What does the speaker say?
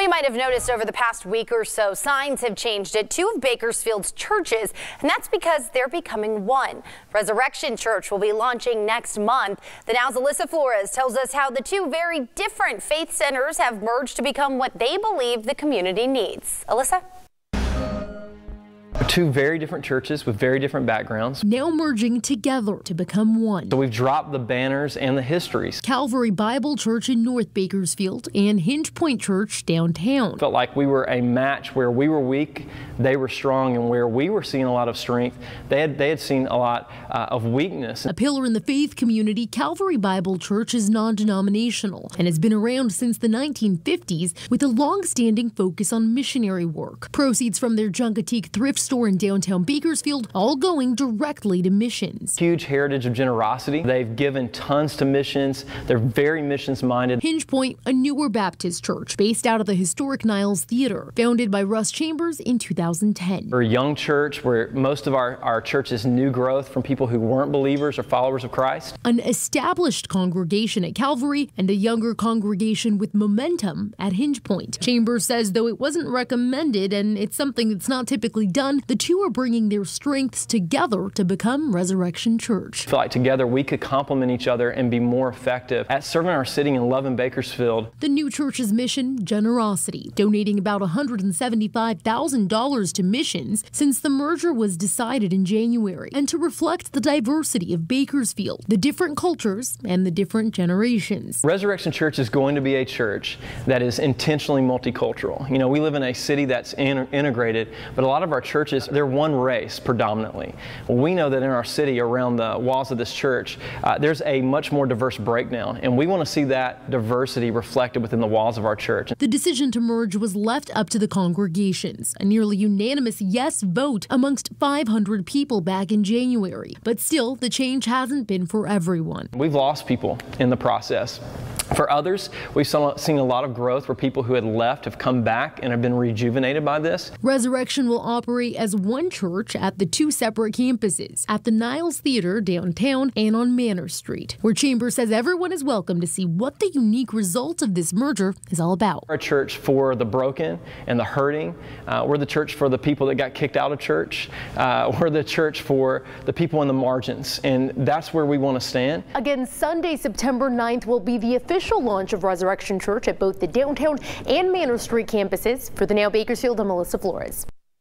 You might have noticed over the past week or so, signs have changed at two of Bakersfield's churches, and that's because they're becoming one. Resurrection Church will be launching next month. The Now's Alyssa Flores tells us how the two very different faith centers have merged to become what they believe the community needs. Alyssa? Two very different churches with very different backgrounds. Now merging together to become one. So we've dropped the banners and the histories. Calvary Bible Church in North Bakersfield and Hinge Point Church downtown. Felt like we were a match where we were weak, they were strong, and where we were seeing a lot of strength, they had seen a lot of weakness. A pillar in the faith community, Calvary Bible Church is non-denominational and has been around since the 1950s with a long-standing focus on missionary work. Proceeds from their Junkateek thrift store in downtown Bakersfield all going directly to missions. Huge heritage of generosity. They've given tons to missions. They're very missions minded. Hinge Point, a newer Baptist church based out of the historic Niles Theater, founded by Russ Chambers in 2010. We're a young church where most of our church is new growth from people who weren't believers or followers of Christ. An established congregation at Calvary and a younger congregation with momentum at Hinge Point. Chambers says though it wasn't recommended and it's something that's not typically done, the two are bringing their strengths together to become Resurrection Church. I feel like together we could complement each other and be more effective at serving our city and loving Bakersfield. The new church's mission, generosity, donating about $175,000 to missions since the merger was decided in January, and to reflect the diversity of Bakersfield, the different cultures, and the different generations. Resurrection Church is going to be a church that is intentionally multicultural. You know, we live in a city that's integrated, but a lot of our churches, they're one race predominantly. Well, we know that in our city, around the walls of this church, there's a much more diverse breakdown, and we want to see that diversity reflected within the walls of our church. The decision to merge was left up to the congregations, a nearly unanimous yes vote amongst 500 people back in January. But still, the change hasn't been for everyone. We've lost people in the process. For others, we've seen a lot of growth where people who had left have come back and have been rejuvenated by this. Resurrection will operate as one church at the two separate campuses, at the Niles Theater downtown and on Manor Street, where Chambers says everyone is welcome to see what the unique result of this merger is all about. We're a church for the broken and the hurting. We're the church for the people that got kicked out of church. We're the church for the people in the margins, and that's where we want to stand. Again, Sunday, September 9th will be the official launch of Resurrection Church at both the downtown and Manor Street campuses. For the Now Bakersfield, I'm Alyssa Flores.